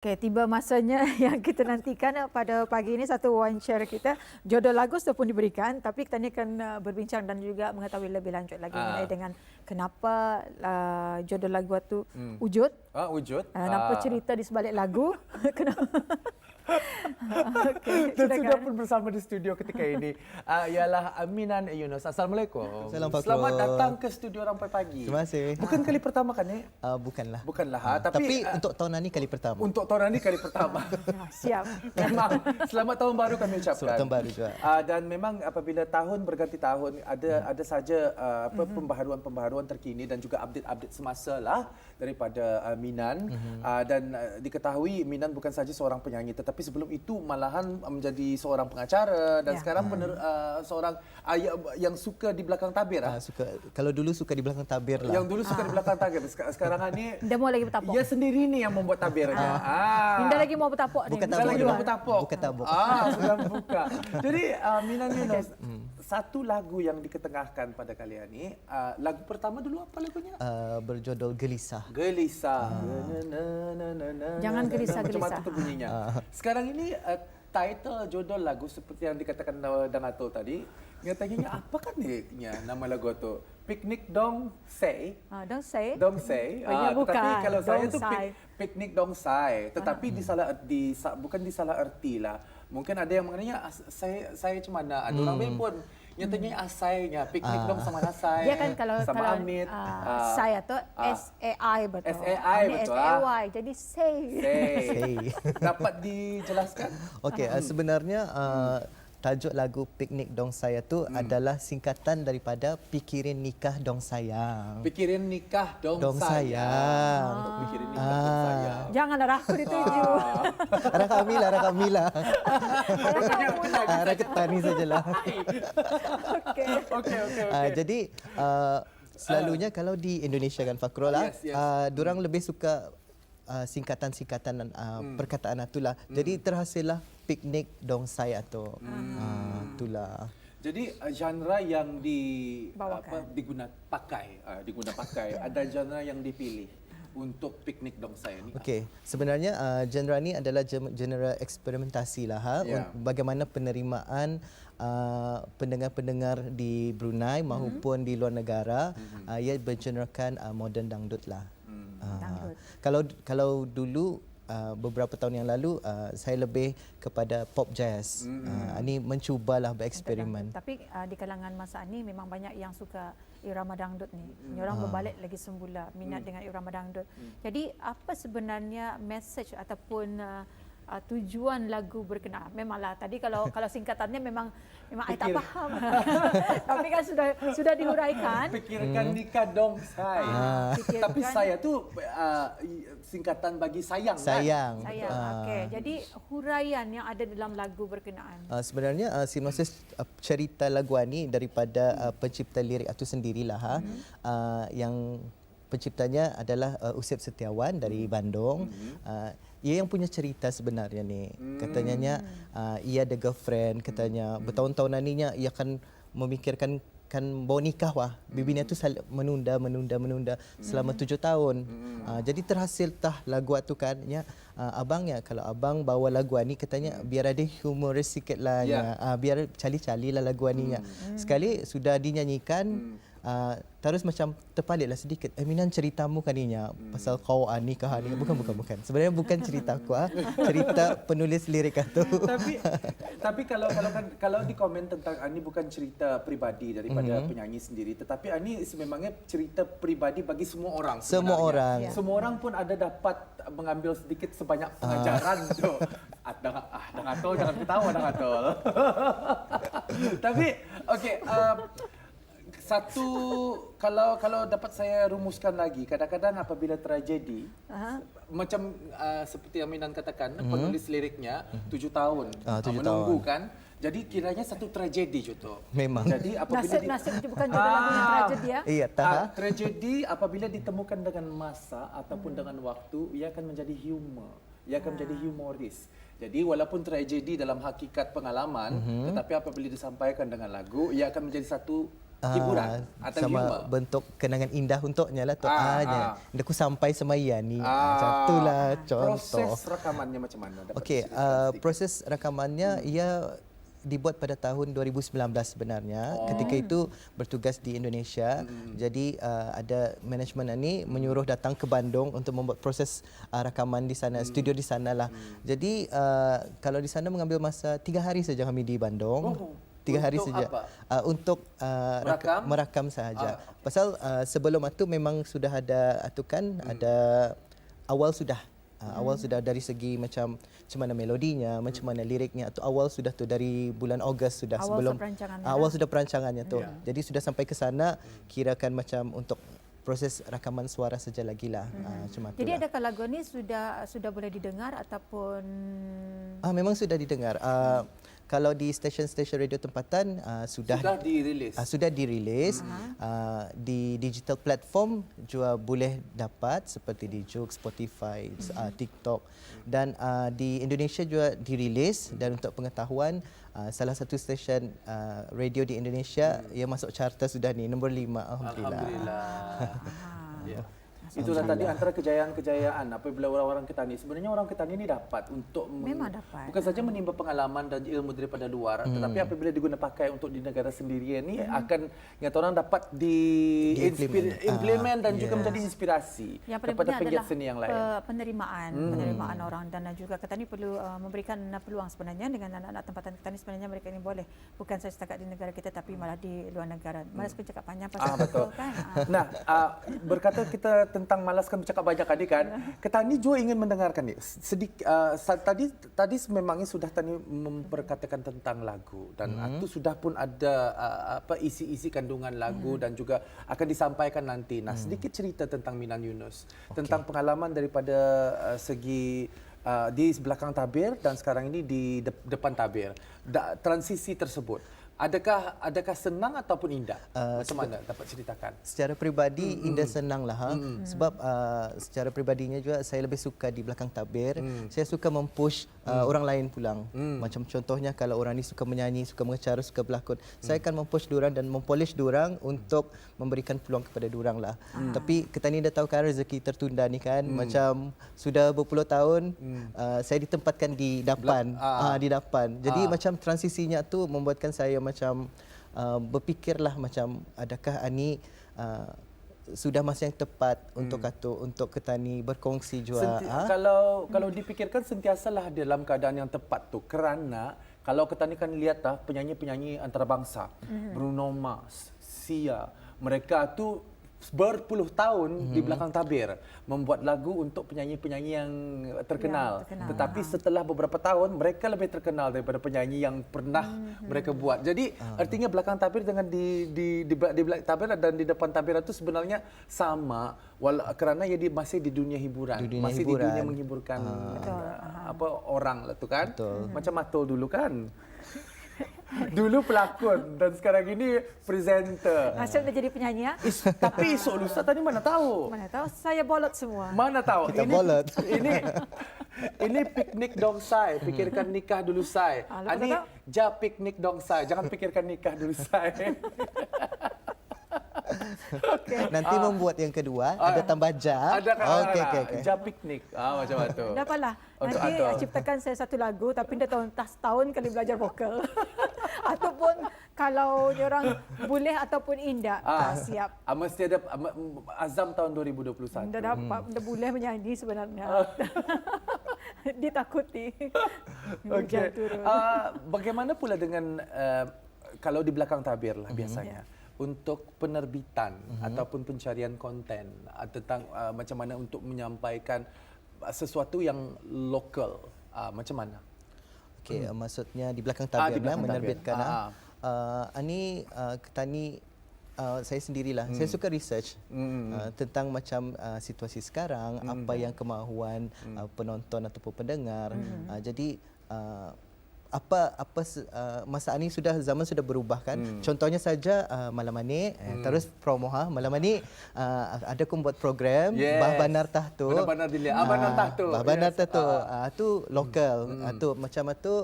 Okey, tiba masanya yang kita nantikan pada pagi ini, satu wawancara kita. Jodoh lagu sudah pun diberikan, tapi kita ni akan berbincang dan juga mengetahui lebih lanjut lagi mengenai dengan kenapa jodoh lagu itu wujud. Wujud. Kenapa cerita di sebalik lagu. Kenapa? Okey, Dan sudah silakan. pun bersama di studio ketika ini ialah Minan Yunus. Assalamualaikum. Salam Pak Selamat Kro. datang ke studio Rampai Pagi. Terima kasih. Bukan kali pertama kan ni? Bukanlah. Bukanlah. Tapi untuk tahun ini kali pertama. Untuk tahun ini kali pertama. Siap. Memang selamat tahun baru kami ucapkan. Selamat tahun baru juga. Dan memang apabila tahun berganti tahun ada saja pembaharuan-pembaharuan terkini dan juga update-update semasa lah daripada Minan. Dan diketahui Minan bukan saja seorang penyanyi, tetapi sebelum itu malahan menjadi seorang pengacara dan sekarang seorang yang suka di belakang tabir. Kalau dulu suka di belakang tabir lah. Yang dulu suka di belakang tabir. Sekarang ni Dia mau lagi bertapuk. ia sendiri ni yang membuat tabirnya. Minda lagi mau bertapuk ni. Bukan Bukan lagi mau bertapuk. Bukan tabuk. Sudah buka. Jadi Minan Yunus, satu lagu yang diketengahkan pada kalian ni, lagu pertama dulu apa lagunya? Berjudul Gelisah. Gelisah. Jangan gelisah, Macam gelisah. mana tu bunyinya. Sekarang ini title jodoh lagu seperti yang dikatakan Dang Atul tadi, katanya apa kan ni nama lagu tu? Picnic Dong Say. Don't say. Dong Say. Banyak bukan. Tetapi kalau saya Dong tu Say. Picnic Dong Say. Tetapi bukan disalah erti lah. Mungkin ada yang mengenanya saya macam mana. Ada orang pun nyatanya asainya piknik dong sama asai. Dia kan kalau Amit. saya tu SAI betul. SAI Ini betul. SAY. Jadi say. Say. Dapat dijelaskan? Okey, sebenarnya tajuk lagu Piknik Dong Saya tu adalah singkatan daripada Pikirin Nikah Dong Sayang. Pikirin nikah dong, Dong sayang. Untuk pikirin nikah dong sayang. Janganlah aku dituju. Arah kami lah, arah kami lah. Rupanya lagi Arah ketani sajalah. Okey. Jadi selalunya kalau di Indonesia kan Fakrul lah, Yes. diorang lebih suka singkatan-singkatan perkataan itulah. Jadi terhasillah Piknik Dong Saya tu. Itulah. Jadi genre yang Bawakan. digunakan pakai ada genre yang dipilih untuk piknik dong saya ni. Okey, sebenarnya genre ni adalah genre eksperimentasi lah. Bagaimana penerimaan pendengar-pendengar di Brunei maupun di luar negara, ia bergenrekan modern dangdut lah. Dangdut. Kalau dulu beberapa tahun yang lalu saya lebih kepada pop jazz. Ini mencubalah bereksperimen. Tapi di kalangan masa ni memang banyak yang suka irama dangdut ni. Orang berbalik lagi semula minat dengan irama dangdut. Jadi apa sebenarnya message ataupun tujuan lagu berkenaan? Memanglah tadi kalau singkatannya memang I tak faham. Tapi kan sudah dihuraikan. Pikirkan nikah dong saya. Tapi saya tu singkatan bagi sayang. Sayang. Sayang. Okey. Jadi huraian yang ada dalam lagu berkenaan. Sebenarnya sinopsis cerita lagu ni daripada pencipta lirik itu sendirilah. Yang penciptanya adalah Usep Setiawan dari Bandung. Ia yang punya cerita sebenarnya ni. Katanya ia ada girlfriend, katanya bertahun-tahun aninya ia akan memikirkan bawa nikah wah. Bibirnya tu menunda selama 7 tahun. Jadi terhasil tah lagu tu kan nya abangnya, kalau abang bawa lagu ni katanya biar ada humoris sikit lah nya. Biar cali-cali lah lagu ni nya. Sekali sudah dinyanyikan terus macam terpaliklah sedikit. Minan ceritamu kan ni pasal kau nikah ni. Bukan. Sebenarnya bukan cerita aku cerita penulis lirik itu. tapi kalau dikomen tentang ini bukan cerita pribadi daripada penyanyi sendiri, tetapi ini memangnya cerita pribadi bagi semua orang sebenarnya. Semua orang. Semua orang pun ada dapat mengambil sedikit sebanyak pengajaran tu. Dang Atul jangan ketawa Dang Atul. Tapi okey, satu kalau dapat saya rumuskan lagi, kadang-kadang apabila tragedi macam seperti yang Minan katakan, penulis liriknya 7 tahun 7 menunggu tahun. kan. Jadi kiranya satu tragedi itu. Memang. Jadi apabila Nasib itu bukan jodoh lagu yang tragedi ya. Iya, tragedi apabila ditemukan dengan masa ataupun dengan waktu, ia akan menjadi humor. Ia akan menjadi humoris. Jadi walaupun tragedi dalam hakikat pengalaman, tetapi apabila disampaikan dengan lagu, ia akan menjadi satu hiburan atau sama humor. bentuk kenangan indah untuknya lah Dia aku sampai semaya ni. Macam itulah contoh. Proses rekamannya macam mana? Dapat Okey, cerita sedikit? proses rekamannya ia dibuat pada tahun 2019 sebenarnya. Ketika itu bertugas di Indonesia. Jadi ada manajemen ni menyuruh datang ke Bandung untuk membuat proses rakaman di sana, studio di sana lah. Jadi kalau di sana mengambil masa 3 hari saja kami di Bandung. 3 hari Untuk saja apa? untuk merakam sahaja. Pasal sebelum itu memang sudah ada ada awal sudah dari segi macam mana melodinya, macam mana liriknya, atau awal sudah tu dari bulan Ogos sudah awal sudah perancangannya tu. Jadi sudah sampai ke sana, kirakan macam untuk proses rakaman suara saja lagi lah. Macam Jadi itulah. adakah lagu ni sudah boleh didengar ataupun Memang sudah didengar. Kalau di stesen-stesen radio tempatan sudah dirilis. Sudah dirilis. Di digital platform juga boleh dapat seperti di Joox, Spotify, TikTok, dan di Indonesia juga dirilis. Dan untuk pengetahuan, salah satu stesen radio di Indonesia yang masuk carta sudah ni nombor 5. Alhamdulillah. Ya. Itulah tadi antara kejayaan-kejayaan apabila orang-orang Ketani. Sebenarnya orang Ketani ini dapat untuk Memang dapat. bukan saja menimba pengalaman dan ilmu daripada luar, tetapi apabila diguna pakai untuk di negara sendiri ini akan nyata orang dapat implement dan juga menjadi inspirasi yang paling kepada penting penggiat adalah seni yang lain. penerimaan orang, dan juga Ketani perlu memberikan peluang sebenarnya dengan anak-anak tempatan Ketani. Sebenarnya mereka ini boleh bukan saja setakat di negara kita tapi malah di luar negara. Malas aku cakap panjang pasal Betul. itu kan. Nah, berkata kita tentang malaskan bercakap banyak tadi kan, Ketani juga ingin mendengarkan ni. Tadi memangnya sudah tadi memperkatakan tentang lagu dan itu sudah pun ada isi-isi kandungan lagu dan juga akan disampaikan nanti. Nah, sedikit cerita tentang Minan Yunus, tentang pengalaman daripada segi di belakang tabir dan sekarang ini di depan tabir. Transisi tersebut. Adakah senang ataupun indah? Macam mana dapat ceritakan? Secara peribadi indah senang lah. Sebab secara peribadinya juga saya lebih suka di belakang tabir. Saya suka mempush orang lain pulang. Macam contohnya kalau orang ni suka menyanyi, suka mengecara, suka berlakon, saya akan mempush diorang dan mempolish diorang untuk memberikan peluang kepada diorang lah. Tapi Ketani dah tahu kan rezeki tertunda ni kan. Macam sudah berpuluh tahun saya ditempatkan di dapan. Di dapan. Jadi macam transisinya tu membuatkan saya macam berfikirlah macam adakah ini sudah masa yang tepat untuk Ketani berkongsi juga. Kalau dipikirkan sentiasalah dalam keadaan yang tepat tu, kerana kalau Ketani kan lihat penyanyi-penyanyi antarabangsa, Bruno Mars, Sia, mereka tu berpuluh tahun di belakang tabir membuat lagu untuk penyanyi-penyanyi yang terkenal. Tetapi setelah beberapa tahun mereka lebih terkenal daripada penyanyi yang pernah mereka buat. Jadi artinya belakang tabir dengan di belakang tabir dan di depan tabir itu sebenarnya sama, kerana dia masih di dunia hiburan, di dunia menghiburkan orang lah tu kan. Macam Matul dulu kan. Dulu pelakon dan sekarang ini presenter. Nasib dah jadi penyanyi ya. Tapi esok lusa tadi mana tahu? Mana tahu, saya bolot semua. Mana tahu? Kita bolot. Ini piknik dong say, pikirkan nikah dulu say. Ini piknik dong say, jangan pikirkan nikah dulu say. Nanti membuat yang kedua ada tambah ja. Okey. Ja piknik. Macam itu. Dapatlah. Nanti ciptakan saya satu lagu tapi dah tahun kali belajar vokal. Ataupun kalau orang boleh ataupun indah, siap. Mesti ada azam tahun 2021. Dah dapat, dah boleh menyanyi sebenarnya. Ditakuti. Okey. Bagaimana pula dengan kalau di belakang tabir lah biasanya? Untuk penerbitan ataupun pencarian konten tentang macam mana untuk menyampaikan sesuatu yang lokal, macam mana? Okey, maksudnya di belakang tabir menerbitkan. Ini Ketani saya sendirilah. Saya suka research tentang macam situasi sekarang, apa yang kemahuan penonton ataupun pendengar. Jadi masa ini zaman sudah berubah kan. Contohnya saja malam ni terus promo malam ni ada aku buat program Bah Banar Tahtu. Banar dilihat. Banar Tahtu. Bah Banar Tahtu. Tu lokal. Tu macam tu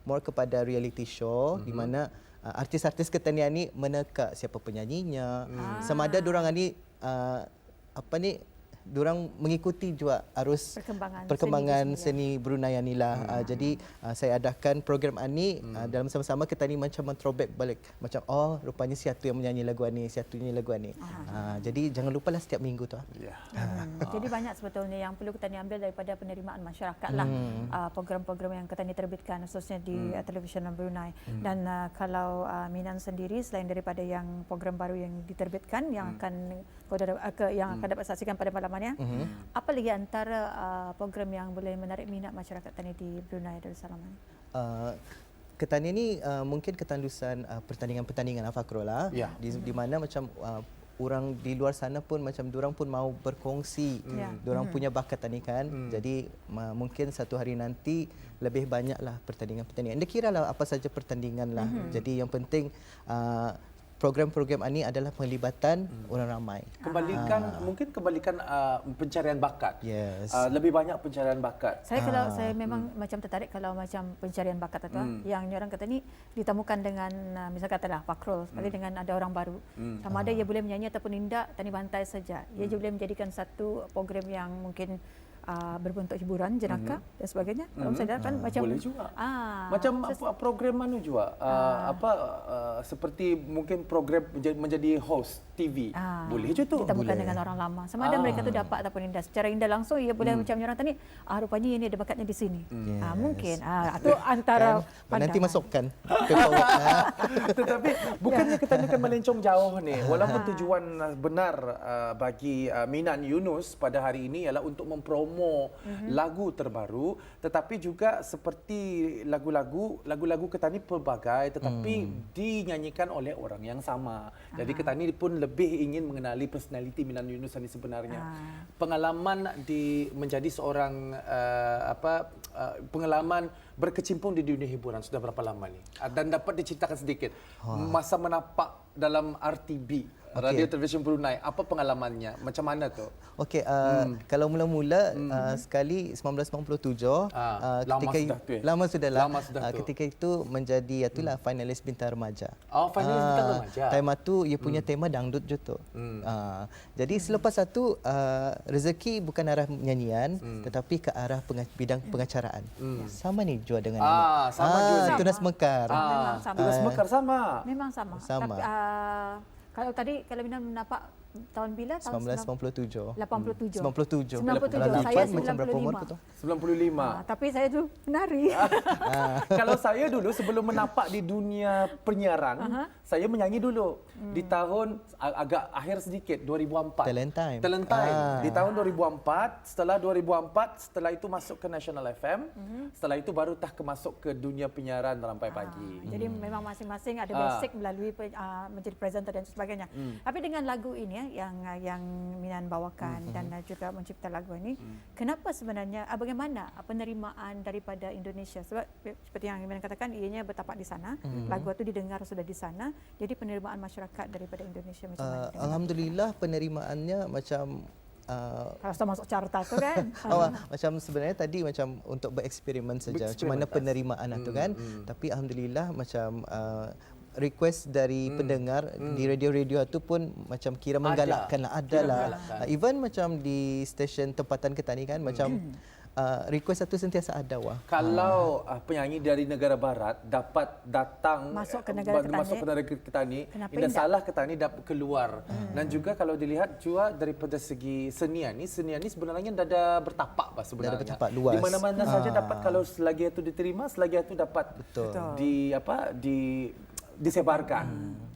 more kepada reality show di mana artis-artis ketanian ni meneka siapa penyanyinya. Sama ada diorang ni diorang mengikuti juga arus perkembangan seni Brunei ni lah. Jadi saya adakan program ni dalam sama-sama kita ni macam throwback balik. Macam rupanya siatu yang menyanyi lagu ni, siatu nyanyi lagu ni. Jadi jangan lupalah setiap minggu tu. Jadi banyak sebetulnya yang perlu kita ni ambil daripada penerimaan masyarakat lah. Program-program yang kita ni terbitkan khususnya di televisyen Brunei. Dan kalau Minan sendiri selain daripada yang program baru yang diterbitkan yang akan dapat saksikan pada malam ni, apa lagi antara program yang boleh menarik minat masyarakat tani di Brunei Darussalam? Ketanian ni mungkin ketandusan pertandingan-pertandingan Fakrul lah. Di mana macam orang di luar sana pun macam diorang pun mau berkongsi diorang punya bakat tani kan. Jadi mungkin satu hari nanti lebih banyaklah pertandingan-pertandingan. Dia kiralah apa saja pertandingan lah. Jadi yang penting program-program ini adalah penglibatan orang ramai. Kembalikan pencarian bakat. Yes. Lebih banyak pencarian bakat. Saya memang macam tertarik kalau macam pencarian bakat atau yang orang kata ni ditemukan dengan misal katalah Fakrul sekali dengan ada orang baru. Sama ada ia boleh menyanyi ataupun indak tani bantai saja. Ia juga boleh menjadikan satu program yang mungkin berbentuk hiburan, jenaka dan sebagainya. Kalau saya kan macam boleh juga. Macam program mana juga seperti mungkin program menjadi host TV. Boleh je tu. Ditemukan dengan orang lama. Sama ada mereka tu dapat ataupun indah. Secara indah langsung ia boleh macam orang tadi, rupanya ini ada bakatnya di sini. Mungkin atau antara nanti masukkan. Tetapi bukannya kita akan melencong jauh ni. Walaupun tujuan benar bagi Minan Yunus pada hari ini ialah untuk mempromo lagu terbaru, tetapi juga seperti lagu-lagu Ketani pelbagai tetapi dinyanyikan oleh orang yang sama. Jadi Ketani pun lebih ingin mengenali personaliti Minan Yunus ini sebenarnya. Pengalaman menjadi seorang pengalaman berkecimpung di dunia hiburan sudah berapa lama ni? Dan dapat diceritakan sedikit masa menapak dalam RTB. Radio Television Brunei, apa pengalamannya? Macam mana tu? Okey, kalau mula-mula sekali 1997 lama sudah ketika itu menjadi finalis Bintang Remaja. Finalis Bintang Remaja. Time tu ia punya tema dangdut je tu. Jadi selepas itu rezeki bukan arah nyanyian tetapi ke arah bidang pengacaraan. Sama ni juga dengan sama juga. Tunas Mekar. Memang sama. Tunas Mekar sama. Memang sama. Tapi, kalau Minan menapak tahun bila? Tahun 1997. 87. 97. Saya macam berapa umur 95. tu? 95. Tapi saya tu menari. Kalau saya dulu sebelum menapak di dunia penyiaran, saya menyanyi dulu di tahun agak akhir sedikit 2004. Talent Time. Di tahun 2004, setelah itu masuk ke National FM, setelah itu baru masuk ke dunia penyiaran Rampai Pagi. Jadi memang masing-masing ada basic melalui menjadi presenter dan sebagainya. Tapi dengan lagu ini yang Minan bawakan dan juga mencipta lagu ini, kenapa sebenarnya bagaimana penerimaan daripada Indonesia? Sebab seperti yang Minan katakan, ianya bertapak di sana, lagu itu didengar sudah di sana. Jadi penerimaan masyarakat daripada Indonesia macam mana? Alhamdulillah penerimaannya macam kalau sudah masuk carta tu kan. Macam sebenarnya tadi macam untuk bereksperimen saja. Macam mana penerimaan itu kan. Tapi alhamdulillah macam request dari pendengar di radio-radio itu pun macam kira menggalakkan lah. Adalah. Even macam di stesen tempatan kita ni kan macam request itu sentiasa ada wah. Kalau penyanyi dari negara barat dapat datang masuk ke negara kita ni, tidak salah kita ni dapat keluar. Dan juga kalau dilihat juga daripada segi senian ni sebenarnya dah ada bertapak sebenarnya. Dah bertapak luas. Di mana-mana saja dapat, kalau selagi itu diterima, selagi itu dapat disebarkan.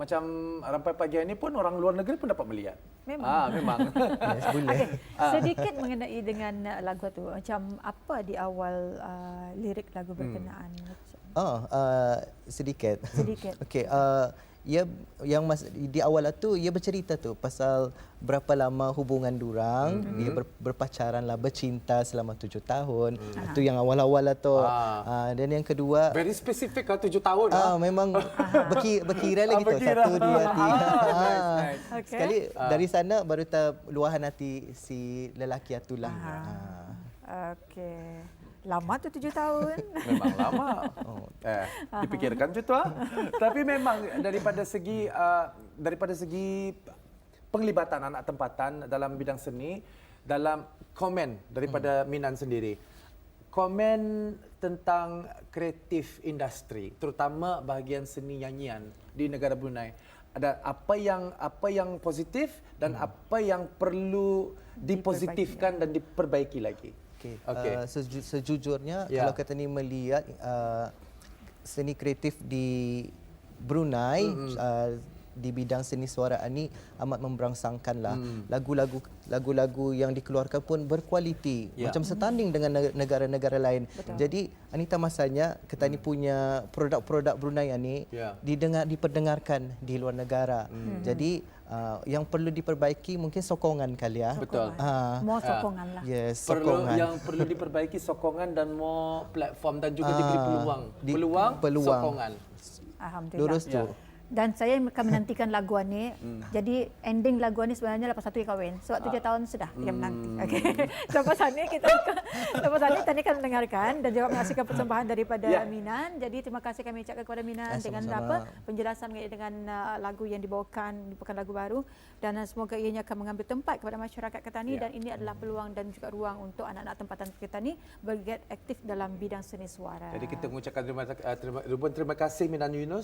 Macam Rampai Pagi ini pun orang luar negeri pun dapat melihat. Memang. Yes, boleh. Sedikit mengenai dengan lagu tu, macam apa di awal lirik lagu berkenaan? Sedikit. Okey, di awal tu ia bercerita tu pasal berapa lama hubungan durang, dia berpacaran lah, bercinta selama 7 tahun. Itu yang awal-awal lah tu. Dan yang kedua, very specific 7 tahun. Memang berkira lagi tu. 1, 2, 3. Sekali dari sana baru luahan hati si lelaki itulah. Okey. Lama tu 7 tahun. Memang lama. Dipikirkan je tu. Tapi memang daripada segi penglibatan anak tempatan dalam bidang seni, dalam komen daripada Minan sendiri. Komen tentang kreatif industri, terutama bahagian seni nyanyian di negara Brunei. Ada apa yang positif dan apa yang perlu dipositifkan dan diperbaiki lagi. Sejujurnya kalau kita ni melihat seni kreatif di Brunei di bidang seni suaraan ni amat memberangsangkanlah. Lagu-lagu yang dikeluarkan pun berkualiti, macam setanding dengan negara-negara lain. Betul. Jadi Anita masanya kita ni punya produk-produk Brunei ni diperdengarkan di luar negara. Jadi yang perlu diperbaiki mungkin sokongan kali ya. Betul. More sokongan lah. Yes, sokongan. Yang perlu diperbaiki sokongan dan more platform dan juga diberi peluang. Sokongan. Alhamdulillah. Lurus tu. Dan saya akan menantikan laguan ni. Jadi ending laguan ni sebenarnya lepas 1 year kahwin. Sebab 7 tahun sudah kita menanti. Okey. Lepas ni kita tadi akan mendengarkan dan juga menyaksikan persembahan daripada Minan. Jadi terima kasih kami ucapkan kepada Minan dengan penjelasan mengenai dengan lagu yang dibawakan, bukan lagu baru, dan semoga ianya akan mengambil tempat kepada masyarakat Ketani dan ini adalah peluang dan juga ruang untuk anak-anak tempatan Ketani bergiat aktif dalam bidang seni suara. Jadi kita mengucapkan terima kasih Minan Yunus